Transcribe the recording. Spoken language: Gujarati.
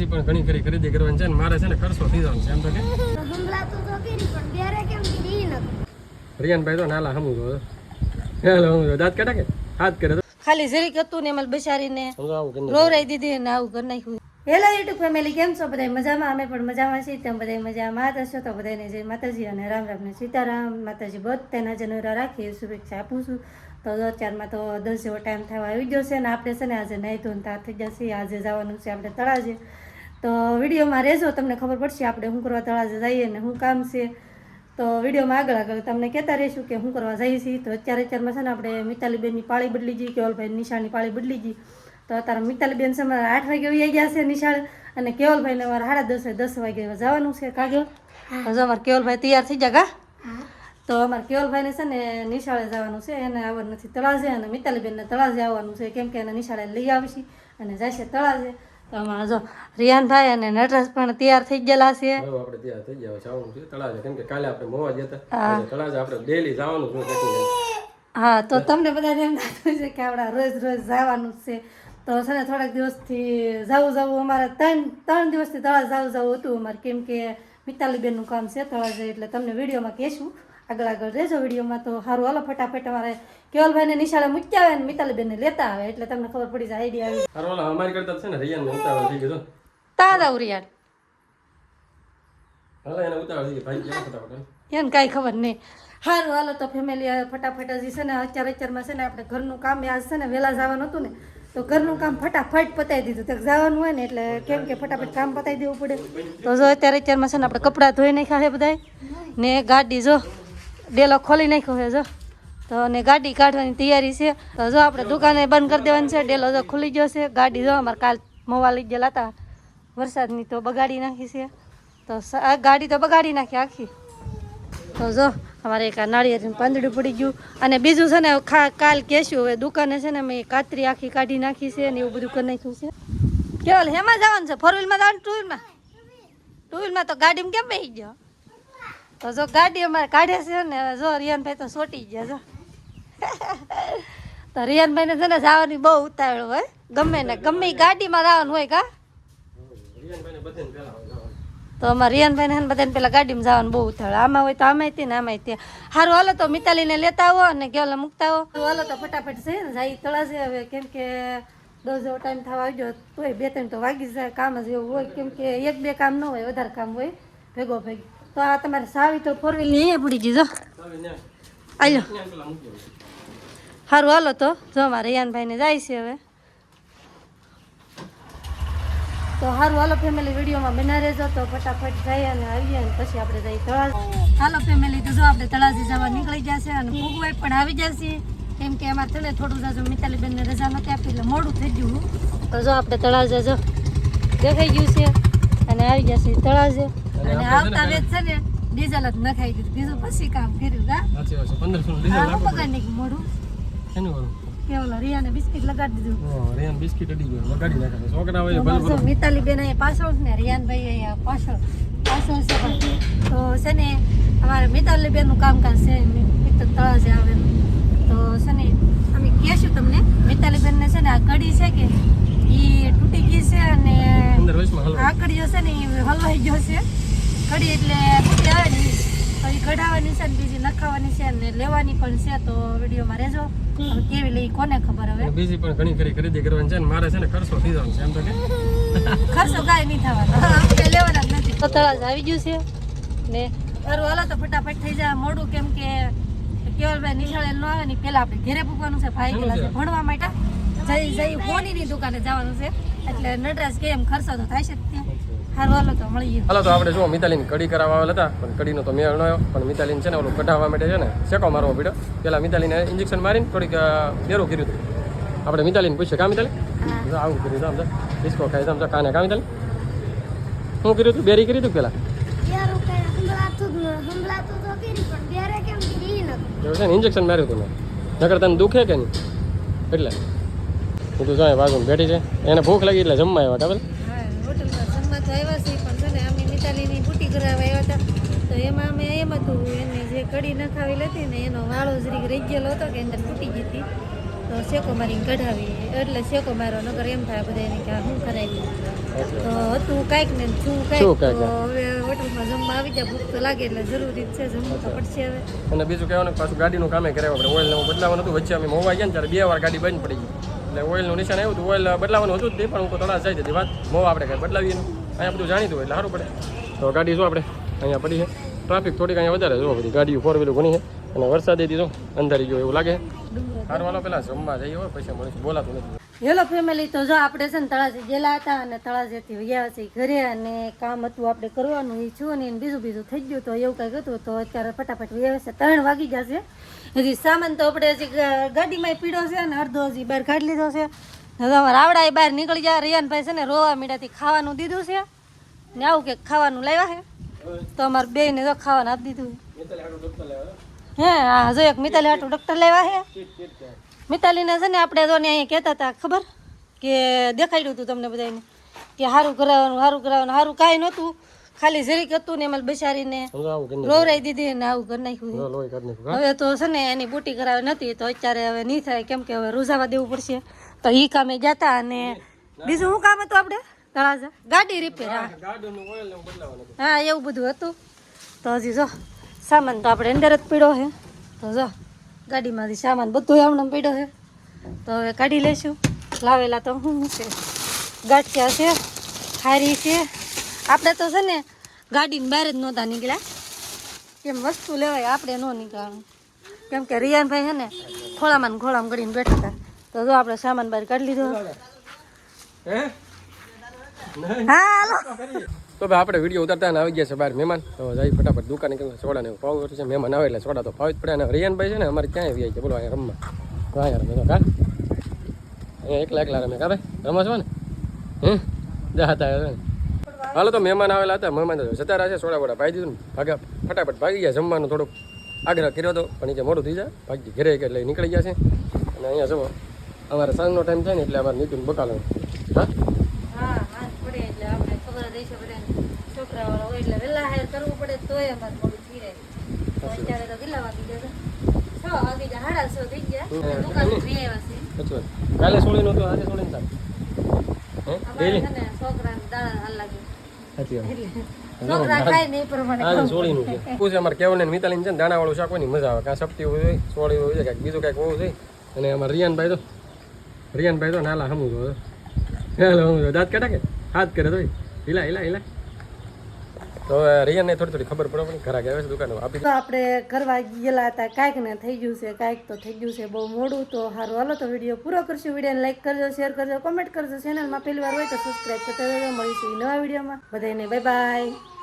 પણ ઘણી ખરી ખરીદી કરવાની છે ને મારે છે ને ખર્ચો થઈ જવાનો છે એમ તો કે હમલાતું તો કરી પણ બેરે કેમ કીધી ઈ નતું. રિયાનભાઈ તો નાલા હમું જો હેલો હમું દાંત કાઢા કે હાથ કરે ખાલી જરીક હતું ને એમાં બિચારીને આવું કરી રોવરાઈ દીધી ને આવું કરી નાખ્યું. હેલો યુટ્યુબ ફેમિલી, કેમ છો બધા? મજામાં? અમે પણ મજામાં છીએ. તમે બધા મજામાં હશો તો બધાને જય માતાજી અને રામ રામ ને સીતારામ. માતાજી બધાના જનોરા રાખી શુભેચ્છા આપું છું. તો 4માં તો 10 જેવો ટાઈમ થવા આવી ગયો છે ને આપણે છે ને આજે નહીં ધોઈને તાર થઈ જશે. આજે જવાનું છે આપણે તળાજે. તો વિડીયોમાં રહેજો, તમને ખબર પડશે આપણે શું કરવા તળાજે જઈએ ને શું કામ છે. તો વિડીયોમાં આગળ તમને કહેતા રહીશું કે શું કરવા જઈએ છીએ. તો અત્યારમાં છે ને આપણે મિતાલીબેનની પાળી બદલી જઈએ, કેવલભાઈ નિશાળની પાળી બદલી જઈએ. તો અત્યારે મિતાલીબેન છે મારે 8 વાગે આવી ગયા છે નિશાળે અને કેવલભાઈને અમારે 10:30 વાગે જવાનું છે કાગ્યો. તો અમારે કેવલભાઈ તૈયાર થઈ જાય કા? તો અમારે કેવલભાઈને છે ને નિશાળે જવાનું છે, એને આવવાનું નથી તળાજે, અને મિતાલીબેનને તળાજે આવવાનું છે કેમ કે એને નિશાળે લઈ આવીશી અને જશે તળાજે. તો અમારે જો રિયાનભાઈ અને નટરાજ પણ તૈયાર થઈ ગયેલા છે. આપણે તૈયાર થઈ ગયા છે, આવવાનું છે તળાજે કેમ કે કાલે આપણે મોવા જતા તળાજે આપણે ડેલી જવાનું છે. હા, તો તમને બધાને એમ લાગતું છે કે આપણે રોજ જવાનું છે. તો છે ને થોડાક દિવસથી જવું અમારે ત્રણ દિવસથી તળાજ જવું હતું અમારે, કેમ કે મિતાલીબેનનું કામ છે તળાજે, એટલે તમને વિડીયોમાં કહેશું. આગળ રહેજો વિડીયોમાં. તો સારું, હાલો ફટાફટ અમારે કેવલભાઈને નિશાળે મૂકી આવે ને મિતાલીબેનને લેતા આવે એટલે તમને ખબર પડી જાય, આઈડિયા આવી. સારું, અમારી કરતા છે ને રિયાનને ઉતાવળ થઈ ગયો. તા જાવ રિયાન, હાલો એને ઉતાવળ થઈ ગઈ ભાઈ, કેમ ફટાફટ એને કાંઈ ખબર નહીં. સારું, હાલો તો ફેમિલી ફટાફટ હજી છે ને અત્યારમાં છે ને આપણે ઘરનું કામ આજ છે ને વહેલા જવાનું હતું ને, તો ઘરનું કામ ફટાફટ પતાવી દીધું. તક જવાનું હોય ને એટલે કેમ કે ફટાફટ કામ પતાવી દેવું પડે. તો જો અત્યારમાં છે ને આપણે કપડાં ધોઈ નાખ્યા છે બધાય ને ગાડી જો ડેલો ખોલી નાખ્યો છે જો. તો ને ગાડી કાઢવાની તૈયારી છે. તો જો આપણે દુકાને બંધ કરી દેવાની છે. ડેલો જો ખુલી ગયો છે. ગાડી જો અમારે કાલ મોવા લઈ ગયેલા હતા વરસાદની, તો બગાડી નાખી છે. તો આ ગાડી તો બગાડી નાખી આખી. તો જો અમારે એક આ નાળિયેરનું પાંદડું પડી ગયું. અને બીજું છે ને કાલ કહેશું હવે દુકાને છે ને મેં કાતરી આખી કાઢી નાખી છે ને એવું બધું કરી નાખ્યું છે. કેવલ હેમાં જવાનું છે? 4 વ્હીલમાં જવાનું? 2 વ્હીલમાં? 2 વ્હીલમાં તો ગાડીમાં કેમ બેસી ગયો? તો જો ગાડી અમારે કાઢે છે ને જો રિયાનભાઈ તો સોટી ગયા જો. તો રિયાનભાઈને છે ને જવાની બહુ ઉતાવળ હોય, ગમે ગાડીમાં જવાનું હોય કા. તો અમારે રિયાનભાઈને બધાને પેલા ગાડીમાં જવાનું બહુ ઉતાવળ, આમાં હોય તો આમાં તે ને આમાં તે. સારું, હાલો તો મિતાલીને લેતા આવો અને કેવલને મૂકતા આવો. હાલો તો ફટાફટ છે ને જાય તળાજે હવે, કેમ કે 10 જેવો ટાઈમ થવા આવી ગયો તોય 2-3 તો વાગી જાય. કામ જ એવું હોય કેમ કે 1-2 કામ ન હોય, વધારે કામ હોય ભેગો ભેગી. તો આ તમારે સાવી તો 4 વ્હીલની અહીંયા પડી ગઈ જો. આલો સારું, હાલો તો જો અમારે રિયાનભાઈને જાય છે હવે. તો સારું, હાલો ફેમિલી વિડીયોમાં બના રહેજો. તો ફટાફટ જઈએ અને આવીએ અને પછી આપણે જઈએ તળાજ. હાલો ફેમિલી, તો જો આપણે તળાજે જવા નીકળી જશે અને ભૂગવાઈ પણ આવી જશે કેમ કે અમારે તળે થોડું જાજુ મિતાલીબેનને રજા નથી આપી એટલે મોડું થઈ ગયું. તો જો આપણે તળાજે જો દેખાઈ ગયું છે અને આવી જશે તળાજે. અને આવતા વેચ છે ને ડીઝલ જ નખાઈ દીધું, બીજું પછી કામ કર્યું કા. સાચી વાત છે, 1500 ડીઝલ નાખો પગાર નહીં મોડું. એનું કરું કેવલો રિયાને બિસ્કિટ લગાડી દીધું. રિયાન બિસ્કિટ અડી ગયો, લગાડી નાખે છોકરા હોય બલ મિતાલીબેન અહીંયા પાછળ ને રિયાનભાઈ અહીંયા પાછળ છે. તો છે ને અમારે મિતાલીબેનનું કામકાજ છે મિત્ર તળાજે આવેલું. તો છે ને અમે કહેશું તમને, મિતાલીબેનને છે ને આ કડી છે કે એ તૂટી ગઈ છે અને આ કડીઓ છે ને એ હલવાઈ ગયો છે. કડી એટલે તૂટી આવે ને તો એ કઢાવવાની છે ને બીજી નખાવાની છે અને લેવાની પણ છે. તો વિડીયોમાં રહેજો, કેવી લઈ કોને ખબર. હવે બીજી પણ ઘણી ખરી ખરીદી કરવાની છે ને મારે છે ને ખર્ચો થઈ જવાનો છે એમ તો કે ખર્ચો કાંઈ નહીં થવાનો, આપણે લેવાના જ નથી. તો તળાજ આવી ગયું છે ને સારું, હાલો તો ફટાફટ થઈ જાય મોડું કેમ કે કેવલભાઈ નિશાળે ન આવે ને પહેલાં આપણે ઘરે પૂકવાનું છે. ભાઈ ગયેલા છે ભણવા માટે, જઈ હોનીની દુકાને જવાનું છે એટલે નટરાજ કે એમ ખર્ચો તો થાય છે જ ત્યાં. સારું, હાલો તો મળીએ. હાલો તો આપણે જો મિતાલીની કડી કરાવવા આવેલા હતા પણ કડીનો તો મેળ ન આવ્યો. પણ મિતાલીને છે ને ઓલું કઢાવવા માટે છે ને શેકો મારવો પડ્યો. પેલા મિતાલીને ઇન્જેક્શન મારીને થોડીક બેરું કર્યું હતું. આપણે મિતાલીને પૂછ્યું કા મિતાલી આવું કર્યું હતું, આમ ડિસ્કો ખાય આમ કાને કા મિતાલી શું કર્યું હતું? બેરી કરી હતું પેલા એવું છે ને, ઇન્જેક્શન માર્યું હતું મેં. નકર તને દુખે કે નહીં એટલે કીધું જાય બાજુ બેઠી છે, એને ભૂખ લાગી એટલે જમવા આવ્યા ખબર. હોટલમાં જમવા તો આવ્યા છે પણ છે ને અમે મિતાલીની બુટી કરાવવા આવ્યા હતા. તો એમાં અમે એમ હતું એને જે કડી નખાવેલ હતી ને એનો વાળો જરીક રહી ગયેલો હતો કે અંદર તૂટી ગઈ હતી. તો શેકો મારીને કઢાવી એટલે શેકો માર્યો, નકર એમ થાય બધા એને કે આ શું કરાવી. તો હતું કાંઈક ને શું શું કાંઈક કાંઈક? તો હવે હોટલમાં જમવા આવી જાય ભૂખ તો લાગે એટલે જરૂરી જ છે જમવું તો પડશે હવે અને બીજું કહેવાનું કે પાછું ગાડીનું કામે કરાવ્યું આપણે ઓઇલ નવું બદલાવાનું હતું વચ્ચે અમે મોવા ગયા ને ત્યારે 2 વાર ગાડી બંધ પડી ગઈ એટલે ઓઇલનું નિશાન આવ્યું હતું ઓઇલ બદલાવાનું હતું જ તે પણ હું તો તળાવ જઈ હતી વાત મોવા આપણે કાંઈ બદલાવીએ નહીં અહીંયા બધું જાણીતું એટલે સારું પડે તો ગાડી જો આપણે અહીંયા પડી છે ટ્રાફિક થોડીક અહીંયા વધારે જો બધી ગાડીઓ 4 વ્હીલર ઘણી છે અને વરસાદે દીધો અંધારી ગયો એવું લાગે સારું હાલો પેલા જમવા જઈએ હોય પછી મળીશું બોલાતું નથી હેલો ફેમિલી તો જો આપણે છે ને તળાજે ગયેલા હતા અને તળાજેથી ગયા છે ઘરે અને કામ હતું આપણે કરવાનું એ છું ને બીજું થઈ ગયું તો એવું કંઈક હતું તો અત્યારે ફટાફટ વ્યા છે 3 વાગી જશે હજી સામાન તો આપણે હજી ગાડીમાં પીડો છે અને અડધો હજી બહાર કાઢી લીધો છે હવે અમારા આવડા બહાર નીકળી ગયા રિયાનભાઈ છે ને રોવા મીડાથી ખાવાનું દીધું છે ને આવું કે ખાવાનું લાવ્યા છે તો અમારે બેયને જો ખાવાનું આપી દીધું હે હા જો એક મિતાલી હાટું ડૉક્ટર લાવ્યા છે મિતાલીને છે ને આપણે તો ને અહીંયા કહેતા હતા ખબર કે દેખાડ્યું હતું તમને બધાને કે સારું કરાવવાનું સારું કાંઈ નહોતું ખાલી જરીક હતું ને એમાં બિચારીને રોવરાઈ દીધી ને આવું કરી નાખ્યું હવે તો છે ને એની બુટી કરાવી નથી તો અત્યારે હવે નહીં થાય કેમ કે હવે રોજાવા દેવું પડશે તો એ કામે જતા અને બીજું શું કામ હતું આપણે તળાજા ગાડી રિપેર હા એવું બધું હતું તો હજી જો સામાન તો આપણે અંદર જ પીડ્યો છે તો જો ગાડીમાંથી સામાન બધું આમણે પડ્યો છે તો હવે કાઢી લઈશું લાવેલા તો શું છે ગાંઠિયા છે ખારી છે આપણે તો છે ને ગાડીની બહાર જ નહોતા નીકળ્યા કેમ વસ્તુ લેવાય આપણે ન નીકળવાનું કેમ કે રિયાનભાઈ છે ને ખોળામાં કરીને બેઠા હતા તો જો આપણે સામાન બહાર કાઢી લીધો હા હાલો તો ભાઈ આપણે વિડીયો ઉતારતા ને આવી ગયા છે બહાર મહેમાન તો જઈ ફટાફટ દુકાને કેમ સોડાને પાવ છે મહેમાન આવે એટલે સોડા તો પાવ જ પડે અને રિયાનભાઈ છે ને અમારે ક્યાંય આવી છે બોલો અહીંયા રમવા તો અહીંયા રમે તો કા અહીંયા એકલા રમે કા ભાઈ રમવા છો ને જા હતા હાલો તો મહેમાન આવેલા હતા મહેમાન જતા રહ્યા છે સોડા બોડા પાઈ દીધું ને ભાગ્યા ફટાફટ ભાગી ગયા જમવાનું થોડુંક આગ્રહ કર્યો હતો પણ એ મોડું થઈ જાય ભાગી ઘરે એટલે નીકળી ગયા છે અને અહીંયા જુઓ અમારે સાંજનો ટાઈમ થાય ને એટલે અમારે નીતિન બકાલો હા છોકરાવાળા હોય એટલે વહેલા હાયર કરવું પડે તોય અમારે મોડું થઈ રહે તો અત્યારે તો કેટલા વાગી જશે 6 વાગી ગયા 6:30 થઈ ગયા દુકાને ફ્રી આવ્યા છે કાલે સોળીનો તો આજે સોળીનો થાય ડેલી છોકરાને દાડા હાલ લાગે સાચી વાત છોકરા ખાય નહીં પ્રમાણે આજે સોળીનું છે પૂછે અમારે કેવને મિતાલીન છે ને દાણાવાળું શાક હોય મજા આવે કાં સપટી હોય સોળી હોય કાંઈક બીજું કાંઈક હોવું જોઈએ અને અમારે રિયાનભાઈ તો નાલા હમું જો હાલો દાંત કાઢા કે હાથ કરે તો હિલા તો રિયાને થોડી ખબર પડે પણ ઘરા ગયા છે દુકાન આપી તો આપણે કરવા ગયેલા હતા કાંઈક ને થઈ ગયું છે કાંઈક તો થઈ ગયું છે બહુ મોડું તો સારું હાલો તો વિડીયો પૂરો કરશું વિડીયોને લાઈક કરજો શેર કરજો કોમેન્ટ કરજો ચેનલમાં પહેલી વાર હોય તો સબસ્ક્રાઈબ કરતા રહેજો મળીશું નવા વિડીયોમાં બધાને બાય બાય